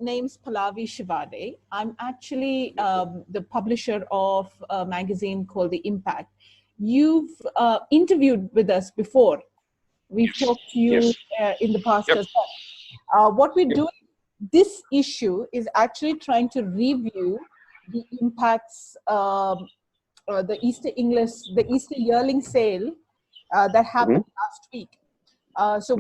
name's Pallavi Shivade. I'm actually the publisher of a magazine called The Impact. You've interviewed with us before. We've talked to you in the past as well. What we're doing, this issue is actually trying to review the Impact's, the Easter yearling sale that happened last week. So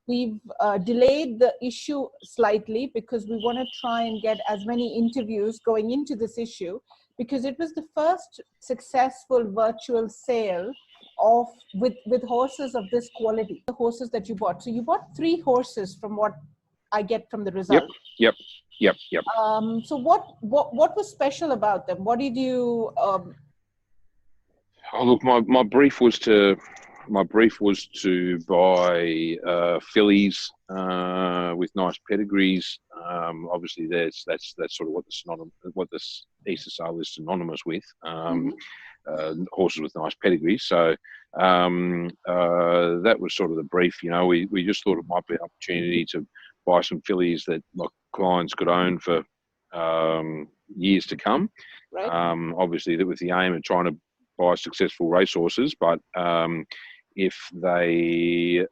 we've delayed the issue slightly because we want to try and get as many interviews going into this issue, because it was the first successful virtual sale with horses of this quality, the horses that you bought. So you bought 3 horses from what I get from the result. Yep. So what was special about them? What did you? Oh, look, my brief was to buy fillies with nice pedigrees. Obviously, that's sort of what this Easter sale is synonymous with. Horses with nice pedigrees. So that was sort of the brief. You know, we just thought it might be an opportunity to buy some fillies that my clients could own for years to come. Right. Obviously, that with the aim of trying to buy successful racehorses, but if they're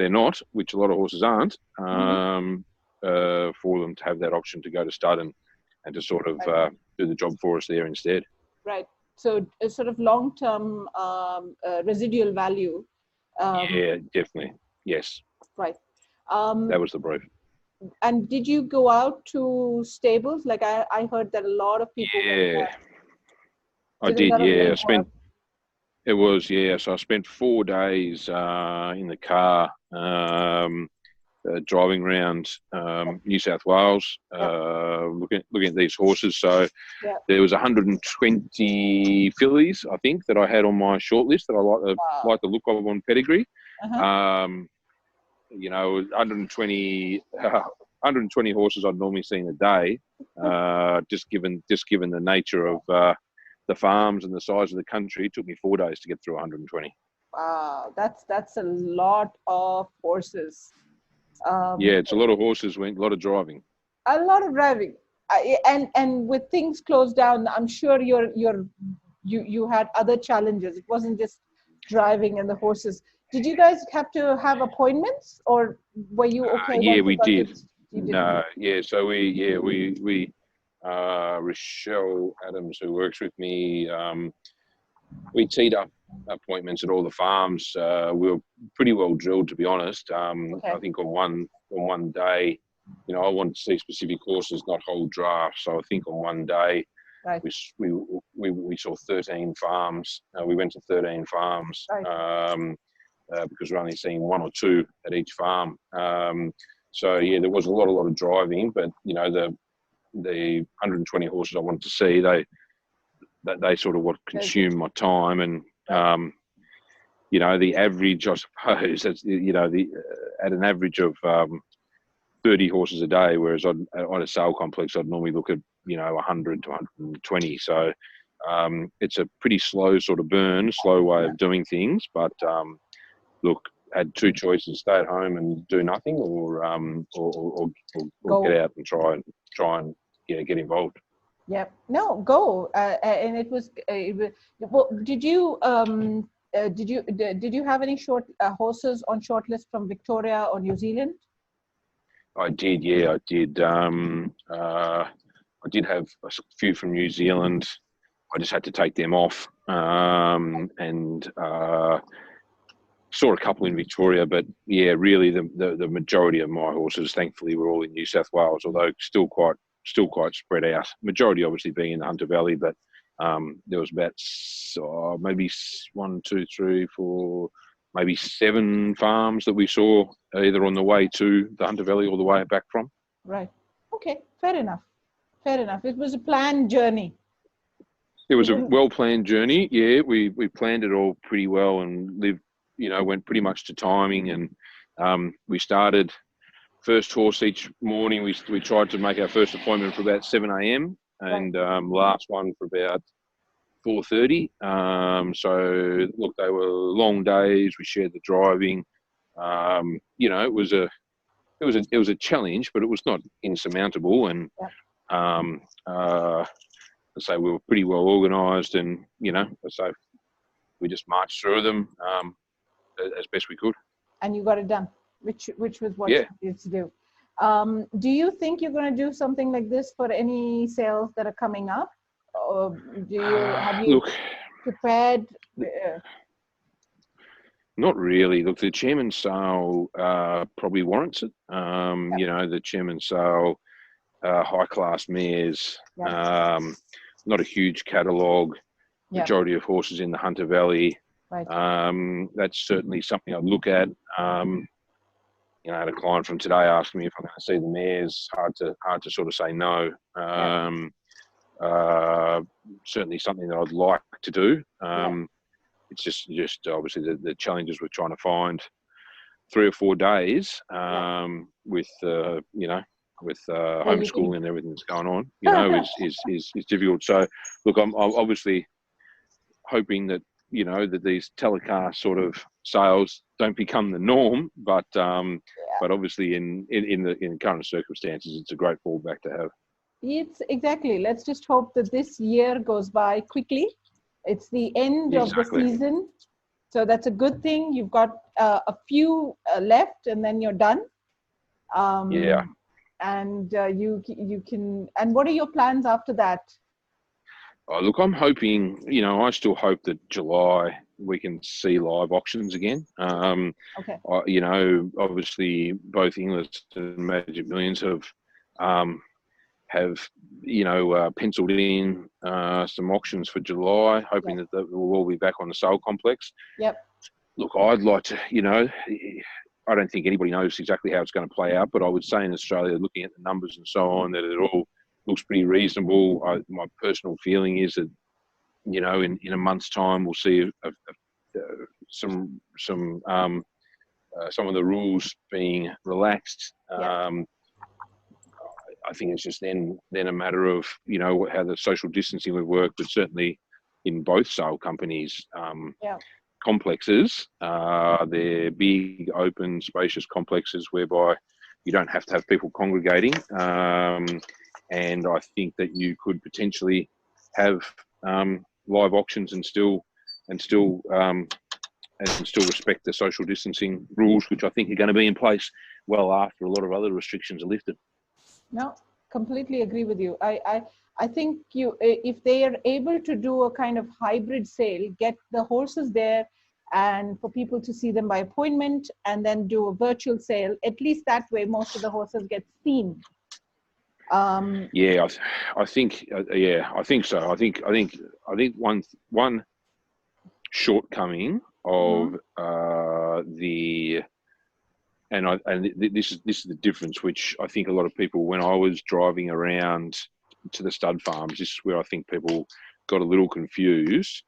not, which a lot of horses aren't, for them to have that option to go to stud and to sort of do the job for us there instead. Right. So a sort of long-term residual value. Yeah, definitely. Yes. Right. That was the brief. And did you go out to stables? Like I heard that a lot of people. Yeah, I did. Yeah, So I spent 4 days in the car driving around New South Wales, looking at these horses. So there was 120 fillies, I think, that I had on my shortlist that I like the look of on pedigree. You know, 120 horses I'd normally see in a day, just given the nature of the farms and the size of the country. It took me 4 days to get through 120. Wow, that's a lot of horses. It's a lot of horses, a lot of driving. A lot of driving, and with things closed down, I'm sure you had other challenges. It wasn't just driving and the horses. Did you guys have to have appointments, or were you okay? Yeah, we did. No, yeah. So we Rochelle Adams, who works with me, we teed up appointments at all the farms. We were pretty well drilled, to be honest. I think on one day, you know, I wanted to see specific horses, not whole drafts. So I think on one day, we saw 13 farms. We went to 13 farms because we're only seeing 1 or 2 at each farm. So yeah, there was a lot of driving, but you know, the 120 horses I wanted to see, they sort of what consumed my time. And you know, the average, I suppose, that's, you know, at an average of 30 horses a day, whereas on a sale complex I'd normally look at, you know, 100 to 120. So it's a pretty slow sort of burn, slow way of doing things. But look, had 2 choices: stay at home and do nothing, or get out and try and get involved. Yeah, no, go. And it was. Well, did you have any short horses on shortlist from Victoria or New Zealand? I did. Yeah, I did. I did have a few from New Zealand. I just had to take them off, and saw a couple in Victoria. But yeah, really, the majority of my horses, thankfully, were all in New South Wales, although still quite spread out. Majority obviously being in the Hunter Valley, but there was about maybe 1, 2, 3, 4, maybe 7 farms that we saw either on the way to the Hunter Valley or the way back from. Right. Okay. Fair enough. It was a planned journey. It was a well-planned journey. Yeah, we planned it all pretty well and went pretty much to timing. And we started first horse each morning. We tried to make our first appointment for about 7 a.m. and last one for about 4:30. So look, they were long days. We shared the driving. It was it was a challenge, but it was not insurmountable. And so we were pretty well organised, and so we just marched through them as best we could. And you got it done, which was what you needed to do. Do you think you're going to do something like this for any sales that are coming up? Or have you prepared? Not really. Look, the chairman's sale probably warrants it. The chairman's sale, high-class mares, not a huge catalogue, majority of horses in the Hunter Valley. Right. That's certainly something I'd look at. I had a client from today asking me if I'm going to see the mares. Hard to sort of say no. Certainly something that I'd like to do. It's just obviously the challenges we're trying to find 3 or 4 days with homeschooling and everything that's going on, is difficult. So look, I'm obviously hoping that that these telecast sort of sales don't become the norm, but obviously in the current circumstances, it's a great fallback to have. It's exactly. Let's just hope that this year goes by quickly. It's the end of the season, so that's a good thing. You've got a few left, and then you're done. And you can. And what are your plans after that? Oh, look, I'm hoping. I still hope that July we can see live auctions again. Obviously both English and Magic Millions have penciled in some auctions for July, hoping that we'll all be back on the sale complex. Yep. Look, I'd like to, I don't think anybody knows exactly how it's going to play out, but I would say in Australia, looking at the numbers and so on, that it all looks pretty reasonable. My personal feeling is that, in a month's time, we'll see some of the rules being relaxed. I think it's just then a matter of, how the social distancing would work, but certainly in both sale companies' complexes, they're big, open, spacious complexes whereby you don't have to have people congregating. And I think that you could potentially have live auctions and still respect the social distancing rules, which I think are going to be in place well after a lot of other restrictions are lifted. No, completely agree with you. I think if they are able to do a kind of hybrid sale, get the horses there and for people to see them by appointment, and then do a virtual sale, at least that way most of the horses get seen. I think so. I think one shortcoming of this is the difference, which I think a lot of people, when I was driving around to the stud farms, this is where I think people got a little confused,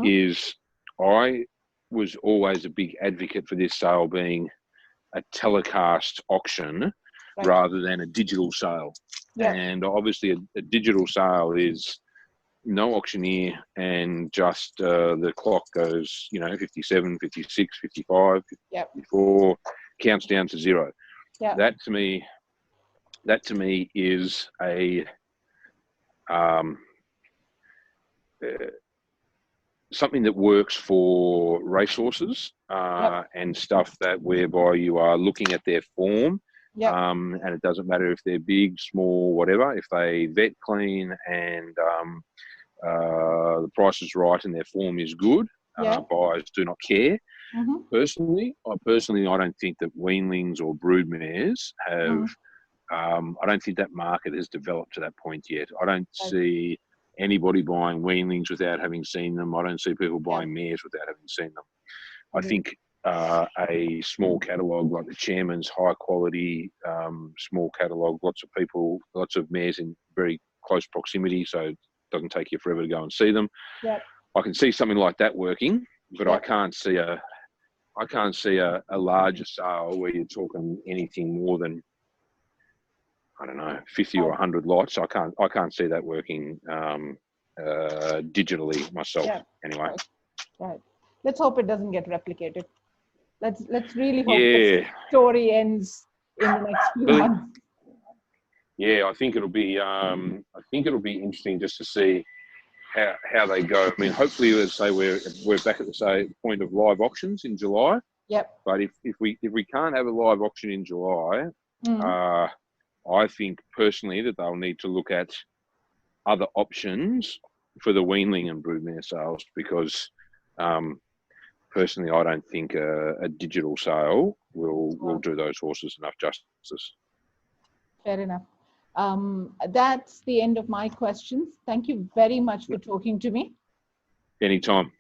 is I was always a big advocate for this sale being a telecast auction rather than a digital sale. Yeah. And obviously a digital sale is no auctioneer and just the clock goes, 57, 56, 55, 54, counts down to 0. Yeah. That to me is a something that works for racehorses and stuff that whereby you are looking at their form. Yep. And it doesn't matter if they're big, small, whatever. If they vet clean and the price is right and their form is good, buyers do not care. Mm-hmm. Personally, I don't think that weanlings or broodmares have. I don't think that market has developed to that point yet. I don't see anybody buying weanlings without having seen them. I don't see people buying mares without having seen them. I think a small catalogue like the Chairman's, high quality, small catalogue, lots of people, lots of mares in very close proximity, so it doesn't take you forever to go and see them. Yep. I can see something like that working, but I can't see a larger sale where you're talking anything more than, I don't know, 50 or 100 lots. I can't see that working digitally myself. Anyway. Right. Let's hope it doesn't get replicated. Let's really hope the story ends in the next few Really? months? Yeah, I think it'll be interesting just to see how they go. I mean, hopefully, let's say we're back at the point of live auctions in July. Yep. But if we can't have a live auction in July, I think personally that they'll need to look at other options for the weanling and broodmare sales, because personally I don't think a digital sale will do those horses enough justice. Fair enough. That's the end of my questions. Thank you very much for talking to me. Anytime.